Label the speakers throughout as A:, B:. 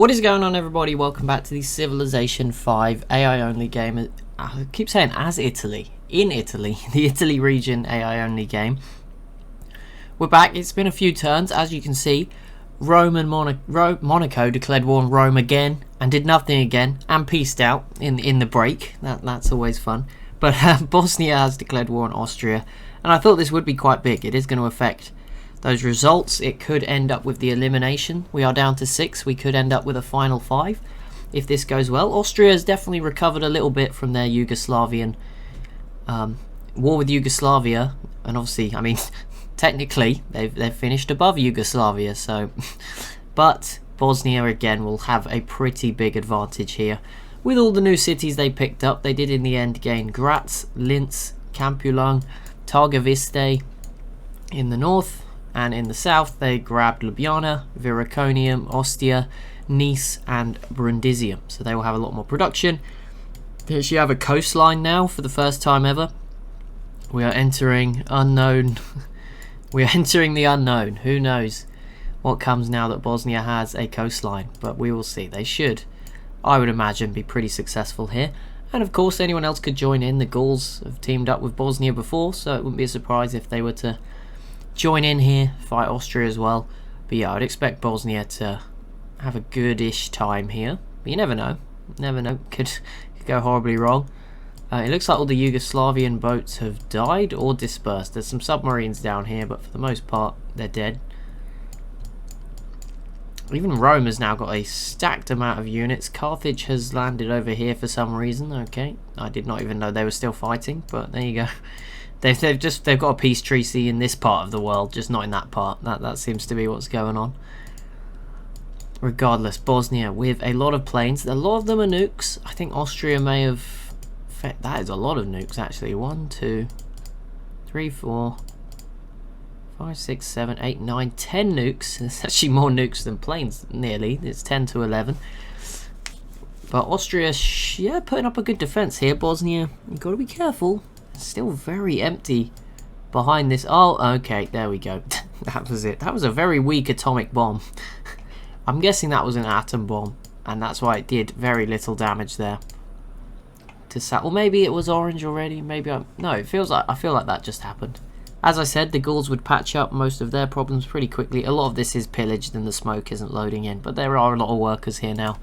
A: What is going on, everybody? Welcome back to the Civilization 5 AI only game. I keep saying as Italy. In Italy. The Italy region AI only game. We're back. It's been a few turns. As you can see, Rome and Monaco declared war on Rome again and did nothing again and peaced out in the break. That's always fun. But Bosnia has declared war on Austria. And I thought this would be quite big. It is going to affect those results. It could end up with the elimination. We are down to 6. We could end up with a final 5 if this goes well. Austria has definitely recovered a little bit from their Yugoslavian war with Yugoslavia, and obviously, I mean, technically they've finished above Yugoslavia. So, but Bosnia again will have a pretty big advantage here with all the new cities they picked up. They did in the end gain Graz, Linz, Campulang, Targoviste in the north. And in the south, they grabbed Ljubljana, Viraconium, Ostia, Nice, and Brundisium. So they will have a lot more production. They actually have a coastline now for the first time ever. We are entering unknown. We are entering the unknown. Who knows what comes now that Bosnia has a coastline? But we will see. They should, I would imagine, be pretty successful here. And of course, anyone else could join in. The Gauls have teamed up with Bosnia before, so it wouldn't be a surprise if they were to join in here, fight Austria as well. But yeah, I'd expect Bosnia to have a goodish time here. But you never know. Never know. Could go horribly wrong. It looks like all the Yugoslavian boats have died or dispersed. There's some submarines down here, but for the most part, they're dead. Even Rome has now got a stacked amount of units. Carthage has landed over here for some reason. Okay, I did not even know they were still fighting, but there you go. They've got a peace treaty in this part of the world, just not in that part. That seems to be what's going on. Regardless, Bosnia with a lot of planes. A lot of them are nukes. I think Austria may have. That is a lot of nukes actually. 1, 2, 3, 4, 5, 6, 7, 8, 9, 10 nukes. It's actually more nukes than planes. Nearly. It's 10 to 11. But Austria, yeah, putting up a good defense here. Bosnia, you've got to be careful. Still very empty behind this. Oh, okay, there we go. That was it. That was a very weak atomic bomb. I'm guessing that was an atom bomb, and that's why it did very little damage there. Or maybe it was orange already. Maybe no. I feel like that just happened. As I said, the Gauls would patch up most of their problems pretty quickly. A lot of this is pillaged, and the smoke isn't loading in. But there are a lot of workers here now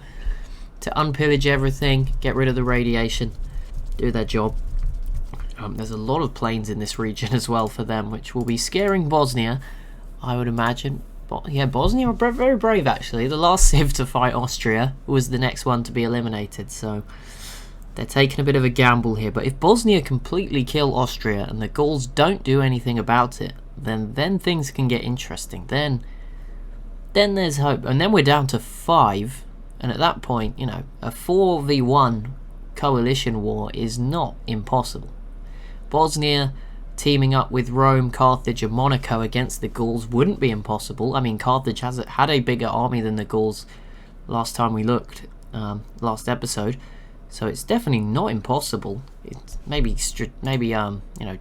A: to unpillage everything, get rid of the radiation, do their job. There's a lot of planes in this region as well for them, which will be scaring Bosnia, I would imagine. But yeah, Bosnia are very brave actually. The last civ to fight Austria was the next one to be eliminated, so they're taking a bit of a gamble here. But if Bosnia completely kill Austria and the Gauls don't do anything about it, then things can get interesting. Then there's hope. And then we're down to 5, and at that point, you know, a 4v1 coalition war is not impossible. Bosnia teaming up with Rome, Carthage and Monaco against the Gauls wouldn't be impossible. I mean, Carthage had a bigger army than the Gauls last time we looked, last episode, so it's definitely not impossible. It's maybe you know,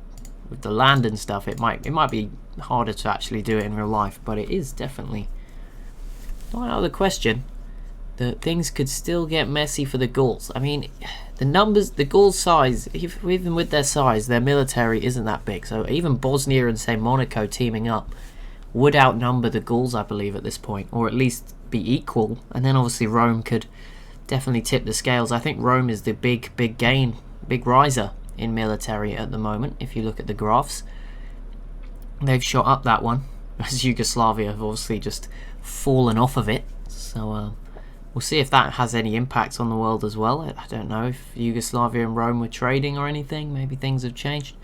A: with the land and stuff, it might be harder to actually do it in real life, but it is definitely not out of the question that things could still get messy for the Gauls. I mean, the numbers, the Gauls' size, even with their size, their military isn't that big. So even Bosnia and, say, Monaco teaming up would outnumber the Gauls, I believe, at this point, or at least be equal. And then obviously Rome could definitely tip the scales. I think Rome is the big riser in military at the moment, if you look at the graphs. They've shot up that one, as Yugoslavia have obviously just fallen off of it. So, we'll see if that has any impact on the world as well. I don't know if Yugoslavia and Rome were trading or anything. Maybe things have changed.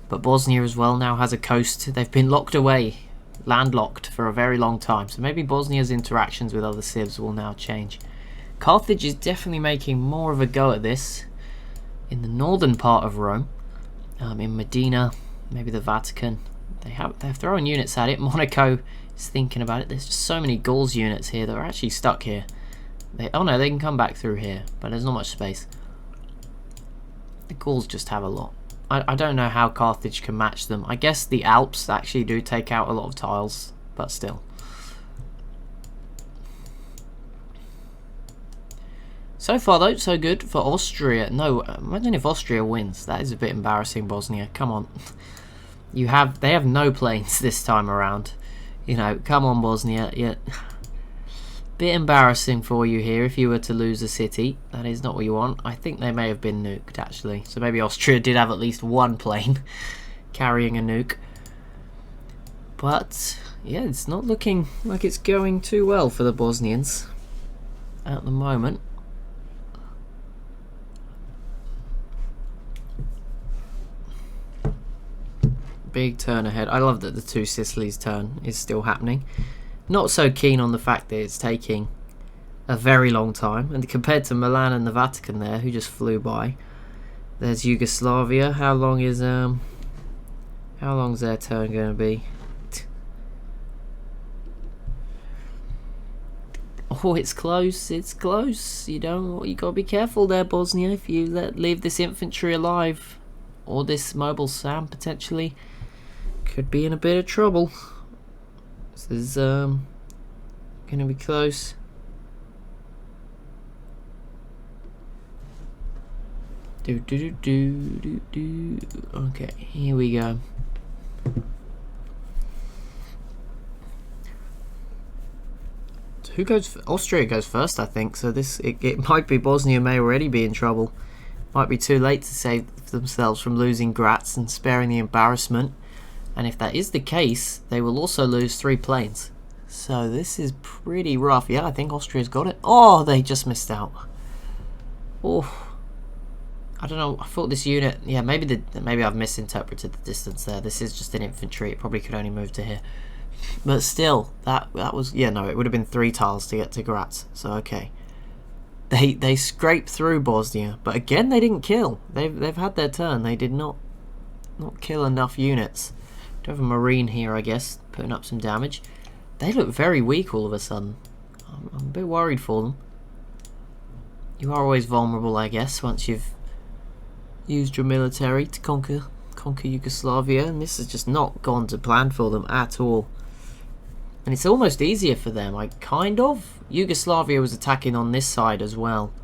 A: But Bosnia as well now has a coast. They've been locked away, landlocked for a very long time. So maybe Bosnia's interactions with other civs will now change. Carthage is definitely making more of a go at this in the northern part of Rome. In Medina, maybe the Vatican. They're throwing units at it. Monaco is thinking about it. There's just so many Gauls units here that are actually stuck here. Oh no, they can come back through here, but there's not much space. The Gauls just have a lot. I don't know how Carthage can match them. I guess the Alps actually do take out a lot of tiles, but still. So far though, so good for Austria. No, imagine if Austria wins. That is a bit embarrassing, Bosnia. Come on. They have no planes this time around. You know, come on, Bosnia. Yeah. Bit embarrassing for you here if you were to lose a city. That is not what you want. I think they may have been nuked, actually. So maybe Austria did have at least one plane carrying a nuke. But, yeah, it's not looking like it's going too well for the Bosnians at the moment. Big turn ahead. I love that the two Sicilies turn is still happening. Not so keen on the fact that it's taking a very long time. And compared to Milan and the Vatican there, who just flew by. There's Yugoslavia. How long's their turn going to be? Oh, it's close. It's close. You got to be careful there, Bosnia. If you leave this infantry alive, or this mobile SAM potentially, could be in a bit of trouble. This is going to be close. Okay, here we go. So who goes? Austria goes first, I think. So it might be Bosnia may already be in trouble. Might be too late to save themselves from losing Graz and sparing the embarrassment. And if that is the case, they will also lose 3 planes. So this is pretty rough. Yeah, I think Austria's got it. Oh, they just missed out. Oh, I don't know. I thought this unit. Yeah, maybe I've misinterpreted the distance there. This is just an infantry. It probably could only move to here. But still, that was, yeah, no, it would have been 3 tiles to get to Graz. So okay. They scraped through Bosnia, but again they didn't kill. They've had their turn. They did not kill enough units. Do have a Marine here, I guess, putting up some damage. They look very weak all of a sudden. I'm a bit worried for them. You are always vulnerable, I guess, once you've used your military to conquer Yugoslavia, and this has just not gone to plan for them at all. And it's almost easier for them, kind of. Yugoslavia was attacking on this side as well,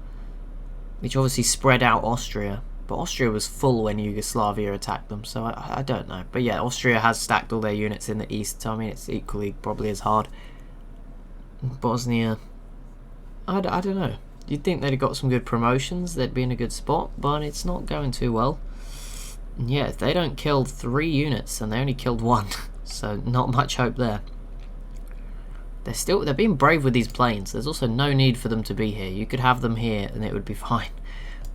A: which obviously spread out Austria. But Austria was full when Yugoslavia attacked them, so I don't know. But yeah, Austria has stacked all their units in the east, so I mean it's equally probably as hard. Bosnia, I don't know. You'd think they'd have got some good promotions, they'd be in a good spot, but it's not going too well. And yeah, if they don't kill 3 units, and they only killed 1, so not much hope there. They're being brave with these planes. There's also no need for them to be here. You could have them here and it would be fine.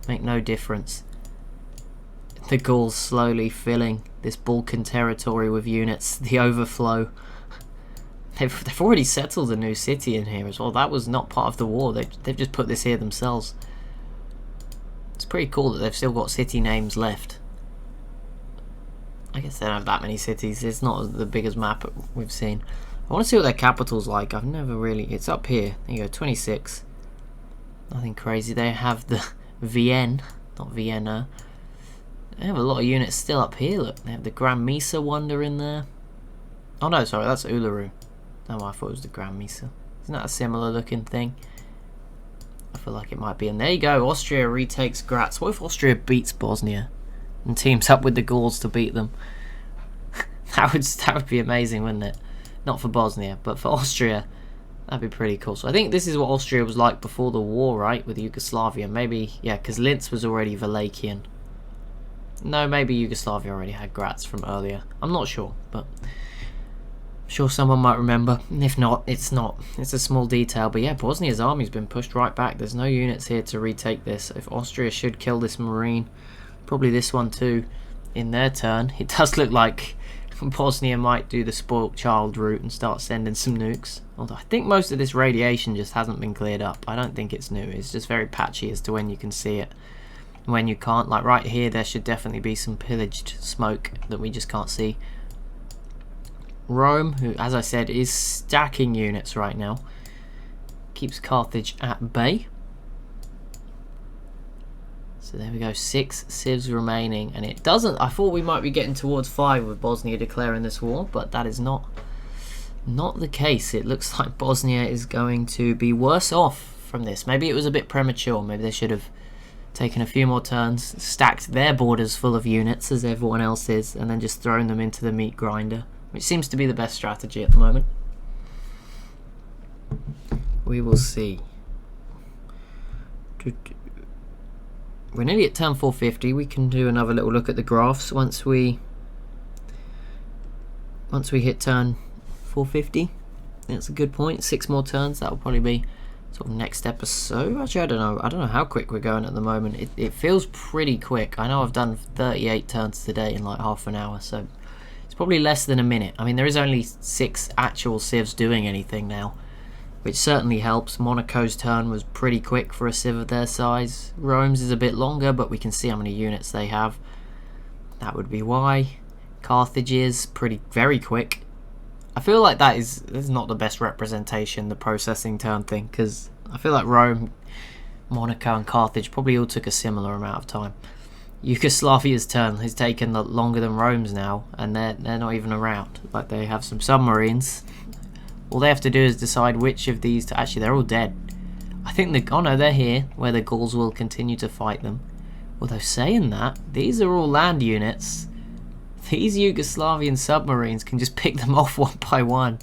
A: Make no difference. The Gauls slowly filling this Balkan territory with units. The overflow. They've already settled a new city in here as well. That was not part of the war. They've just put this here themselves. It's pretty cool that they've still got city names left. I guess they don't have that many cities. It's not the biggest map we've seen. I want to see what their capital's like. I've never really... It's up here. There you go, 26. Nothing crazy. They have the Vienne, not Vienna. They have a lot of units still up here, look. They have the Grand Misa wonder in there. Oh no, sorry, that's Uluru. Oh, I thought it was the Grand Misa. Isn't that a similar looking thing? I feel like it might be. And there you go, Austria retakes Graz. What if Austria beats Bosnia and teams up with the Gauls to beat them? that would be amazing, wouldn't it? Not for Bosnia, but for Austria. That'd be pretty cool. So I think this is what Austria was like before the war, right? With Yugoslavia. Maybe, yeah, because Linz was already Wallachian. No, maybe Yugoslavia already had Graz from earlier. I'm not sure, but I'm sure someone might remember. And if not, it's not. It's a small detail. But yeah, Bosnia's army's been pushed right back. There's no units here to retake this. If Austria should kill this Marine, probably this one too, in their turn. It does look like Bosnia might do the spoilt child route and start sending some nukes. Although I think most of this radiation just hasn't been cleared up. I don't think it's new. It's just very patchy as to when you can see it. When you can't, like right here, there should definitely be some pillaged smoke that we just can't see. Rome, who, as I said, is stacking units right now, keeps Carthage at bay. So there we go, 6 civs remaining, and it doesn't. I thought we might be getting towards 5 with Bosnia declaring this war, but that is not the case. It looks like Bosnia is going to be worse off from this. Maybe it was a bit premature. Maybe they should have taken a few more turns, stacked their borders full of units as everyone else is, and then just thrown them into the meat grinder, which seems to be the best strategy at the moment. We will see. We're nearly at turn 450. We can do another little look at the graphs once we hit turn 450. That's a good point. 6 more turns. That'll probably be sort of next episode. Actually, I don't know how quick we're going at the moment. It feels pretty quick. I know I've done 38 turns today in like half an hour, so it's probably less than a minute. I mean, there is only 6 actual civs doing anything now, which certainly helps. Monaco's turn was pretty quick for a civ of their size. Rome's is a bit longer, but we can see how many units they have. That would be why. Carthage is very quick. I feel like that is not the best representation, the processing turn thing, because I feel like Rome, Monaco and Carthage probably all took a similar amount of time. Yugoslavia's turn has taken longer than Rome's now, and they're not even around. Like, they have some submarines. All they have to do is decide which of these to... Actually, they're all dead. I think oh no, they're here, where the Gauls will continue to fight them. Although saying that, these are all land units. These Yugoslavian submarines can just pick them off one by one,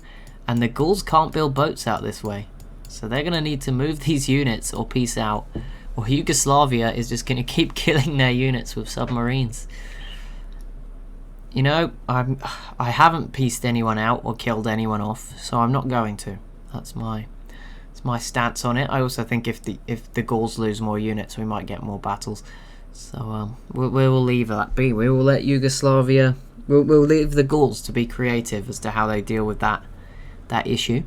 A: and the Gauls can't build boats out this way. So they're going to need to move these units or peace out, or Yugoslavia is just going to keep killing their units with submarines. You know, I haven't pieced anyone out or killed anyone off, so I'm not going to. That's my stance on it. I also think if the Gauls lose more units, we might get more battles. So we will leave that be. We will let Yugoslavia. We'll leave the Gauls to be creative as to how they deal with that issue.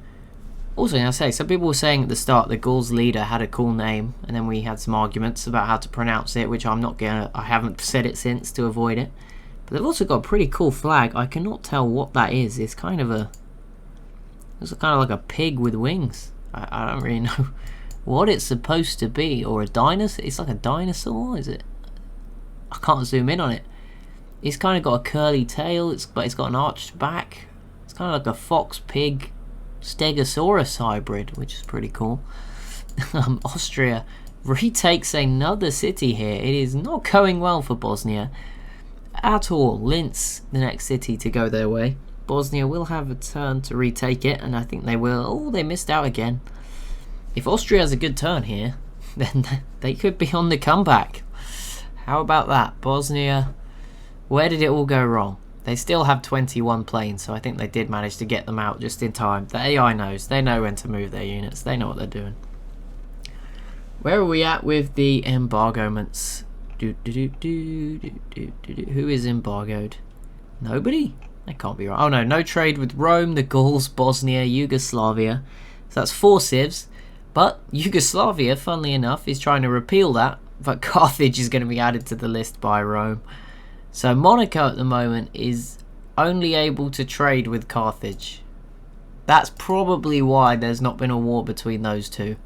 A: Also, I say, some people were saying at the start the Gauls leader had a cool name, and then we had some arguments about how to pronounce it, which I haven't said it since to avoid it. But they've also got a pretty cool flag. I cannot tell what that is. It's kind of like a pig with wings. I don't really know what it's supposed to be, or a dinosaur. It's like a dinosaur, is it? I can't zoom in on it. It's kind of got a curly tail, but it's got an arched back. It's kind of like a fox pig stegosaurus hybrid, which is pretty cool. Austria retakes another city here. It is not going well for Bosnia at all. Linz, the next city to go their way. Bosnia will have a turn to retake it, and I think they will. Oh, they missed out again. If Austria has a good turn here, then they could be on the comeback. How about that? Bosnia, where did it all go wrong? They still have 21 planes, so I think they did manage to get them out just in time. The AI knows. They know when to move their units. They know what they're doing. Where are we at with the embargoements? Who is embargoed? Nobody? That can't be right. Oh no, no trade with Rome, the Gauls, Bosnia, Yugoslavia. So that's 4 civs. But Yugoslavia, funnily enough, is trying to repeal that. But Carthage is going to be added to the list by Rome. So Monaco at the moment is only able to trade with Carthage. That's probably why there's not been a war between those two.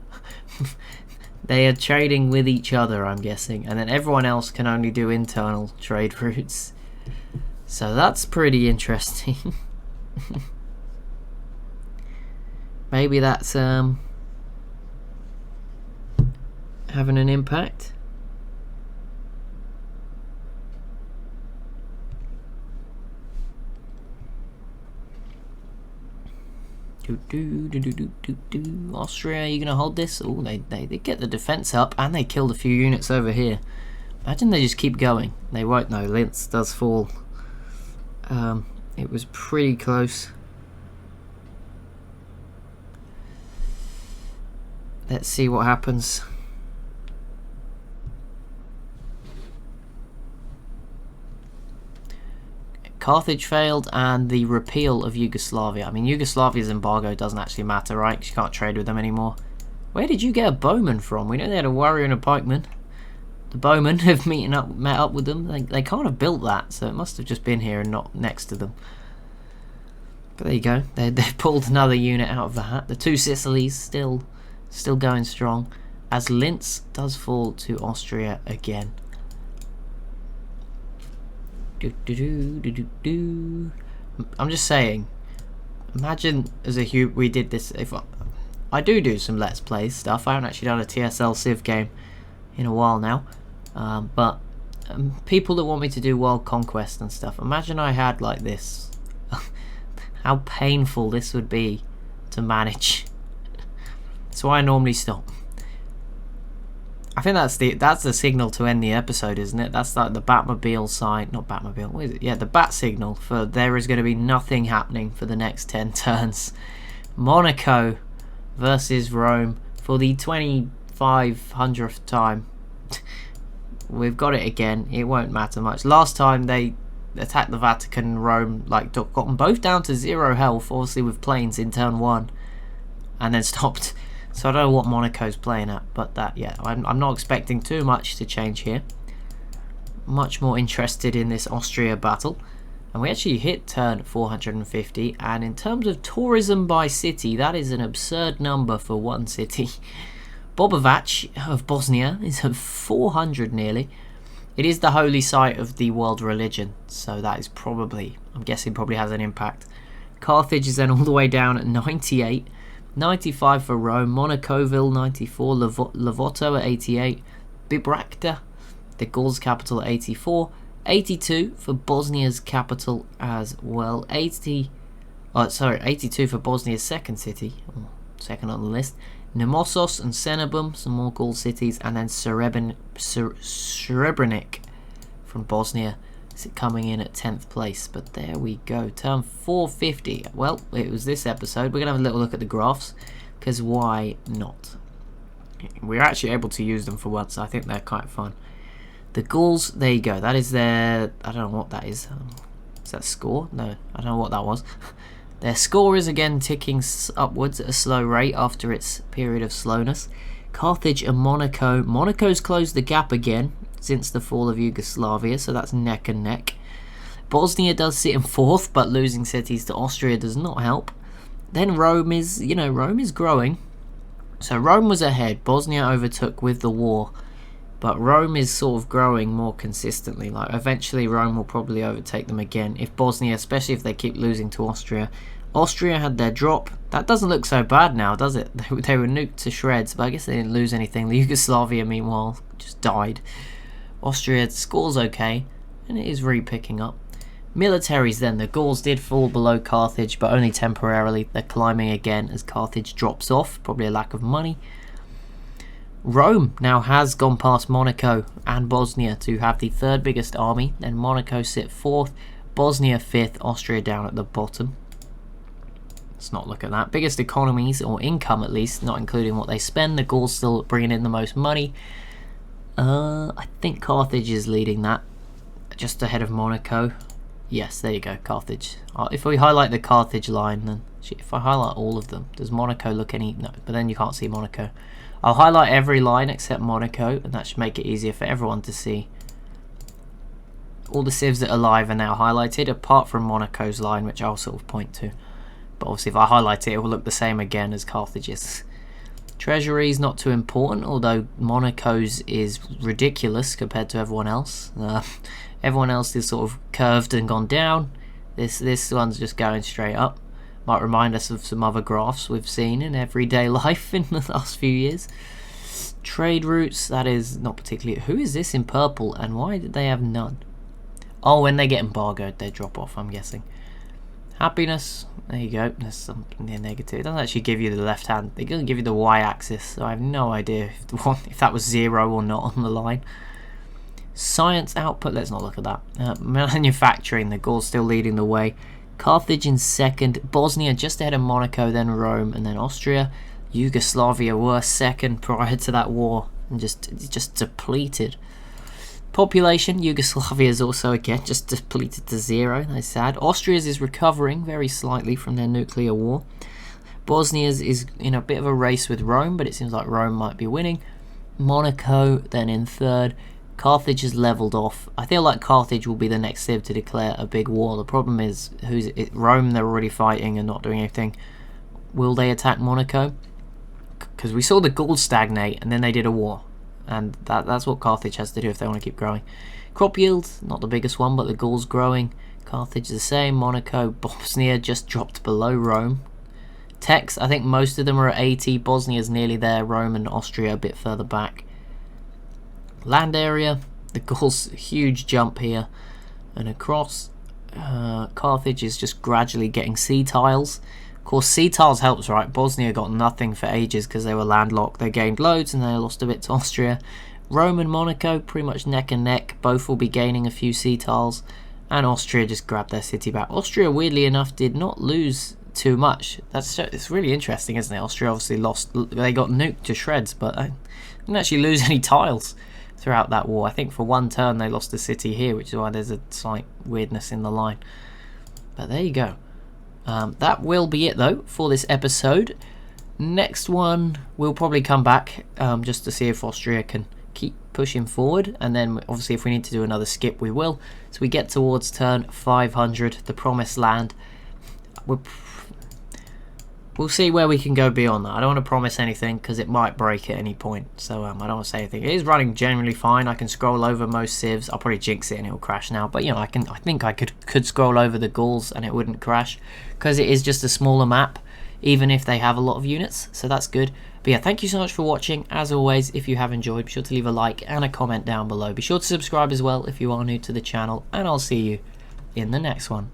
A: They are trading with each other, I'm guessing. And then everyone else can only do internal trade routes. So that's pretty interesting. Maybe that's having an impact. Austria, are you gonna hold this? Oh, they get the defense up, and they killed a few units over here. Imagine they just keep going. They won't know. Linz does fall. It was pretty close. Let's see what happens. Carthage failed, and the repeal of Yugoslavia. I mean, Yugoslavia's embargo doesn't actually matter, right? 'Cause you can't trade with them anymore. Where did you get a bowman from? We know they had a warrior and a pikeman. The bowmen have met up with them. They can't have built that, so it must have just been here and not next to them. But there you go. They've pulled another unit out of the hat. The 2 Sicilies still going strong, as Linz does fall to Austria again. I'm just saying, imagine as a we did this, I do some Let's Play stuff. I haven't actually done a TSL Civ game in a while now. But people that want me to do world conquest and stuff, imagine I had like this. How painful this would be to manage. So I normally stop. I think that's the signal to end the episode, isn't it? That's like the Batmobile sign, not Batmobile. What is it? Yeah, the bat signal for there is going to be nothing happening for the next 10 turns. Monaco versus Rome for the 2500th time. We've got it again. It won't matter much. Last time they attacked the Vatican and Rome, like got them both down to 0 health, obviously with planes in turn 1, and then stopped. So I don't know what Monaco's playing at, but that, yeah, I'm not expecting too much to change here. Much more interested in this Austria battle. And we actually hit turn 450, and in terms of tourism by city, that is an absurd number for one city. Bobovac of Bosnia is at 400 nearly. It is the holy site of the world religion, so that is probably, I'm guessing, probably has an impact. Carthage is then all the way down at 98. 95 for Rome, Monacoville 94, Levoto at 88, Bibracta, the Gauls capital, at 84, 82 for Bosnia's capital as well, 82 for Bosnia's second city, second on the list, Nemossos and Cenabum, some more Gaul cities, and then Srebrenik from Bosnia coming in at 10th place. But there we go, turn 450. Well, it was this episode. We're gonna have a little look at the graphs, because why not? We're actually able to use them for once, so I think they're quite fun. The Gauls, there you go, that is their, I don't know what that is. Is that score? No, I don't know what that was. Their score is again ticking upwards at a slow rate after its period of slowness. Carthage and Monaco. Monaco's closed the gap again since the fall of Yugoslavia, so that's neck and neck. Bosnia does sit in 4th, but losing cities to Austria does not help. Then Rome is, Rome is growing. So Rome was ahead, Bosnia overtook with the war, but Rome is sort of growing more consistently. Like eventually Rome will probably overtake them again if Bosnia, especially if they keep losing to Austria. Austria had their drop. That doesn't look so bad now, does it? They were nuked to shreds, but I guess they didn't lose anything. The Yugoslavia, meanwhile, just died. Austria scores okay, and it is re-picking up. Militaries then, the Gauls did fall below Carthage, but only temporarily. They're climbing again as Carthage drops off, probably a lack of money. Rome now has gone past Monaco and Bosnia to have the 3rd biggest army. Then Monaco sit 4th, Bosnia 5th, Austria down at the bottom. Let's not look at that. Biggest economies, or income at least, not including what they spend. The Gauls still bringing in the most money. I think Carthage is leading that, just ahead of Monaco. Yes, there you go, Carthage. If we highlight the Carthage line, then if I highlight all of them, does Monaco look any? No, but then you can't see Monaco. I'll highlight every line except Monaco, and that should make it easier for everyone to see. All the civs that are live are now highlighted, apart from Monaco's line, which I'll sort of point to. But obviously if I highlight it, it will look the same again as Carthage's. Treasury is not too important, although Monaco's is ridiculous compared to everyone else. Everyone else is sort of curved and gone down. This one's just going straight up. Might remind us of some other graphs we've seen in everyday life in the last few years. Trade routes, that is not particularly... Who is this in purple, and why did they have none? Oh, when they get embargoed, they drop off, I'm guessing. Happiness, there you go, there's something near negative. It doesn't actually give you the left hand, it doesn't give you the y-axis, so I have no idea if that was 0 or not on the line. Science output, let's not look at that. Manufacturing, the Gauls still leading the way. Carthage in 2nd, Bosnia just ahead of Monaco, then Rome, and then Austria. Yugoslavia were 2nd prior to that war, and just depleted. Population, Yugoslavia is also again just depleted to 0. That's sad. Austria's is recovering very slightly from their nuclear war. Bosnia's is in a bit of a race with Rome, but it seems like Rome might be winning. Monaco then in 3rd. Carthage has levelled off. I feel like Carthage will be the next civ to declare a big war. The problem is, Rome, they're already fighting and not doing anything. Will they attack Monaco? Because we saw the Gauls stagnate and then they did a war. And that's what Carthage has to do if they want to keep growing. Crop yield, not the biggest one, but the Gauls growing. Carthage the same. Monaco, Bosnia just dropped below Rome. Techs, I think most of them are at 80. Bosnia's nearly there. Rome and Austria a bit further back. Land area, the Gauls, huge jump here. And across, Carthage is just gradually getting sea tiles. Of course, sea tiles helps, right? Bosnia got nothing for ages because they were landlocked. They gained loads and they lost a bit to Austria. Rome and Monaco, pretty much neck and neck. Both will be gaining a few sea tiles. And Austria just grabbed their city back. Austria, weirdly enough, did not lose too much. It's really interesting, isn't it? Austria obviously lost. They got nuked to shreds, but they didn't actually lose any tiles throughout that war. I think for one turn they lost a city here, which is why there's a slight weirdness in the line. But there you go. That will be it though for this episode. Next one we'll probably come back just to see if Austria can keep pushing forward, and then obviously if we need to do another skip we will. So we get towards turn 500, the promised land. We'll see where we can go beyond that. I don't want to promise anything because it might break at any point. So I don't want to say anything. It is running generally fine. I can scroll over most civs. I'll probably jinx it and it'll crash now. But you know, I think I could scroll over the Gauls and it wouldn't crash because it is just a smaller map, even if they have a lot of units. So that's good. But yeah, thank you so much for watching. As always, if you have enjoyed, be sure to leave a like and a comment down below. Be sure to subscribe as well if you are new to the channel, and I'll see you in the next one.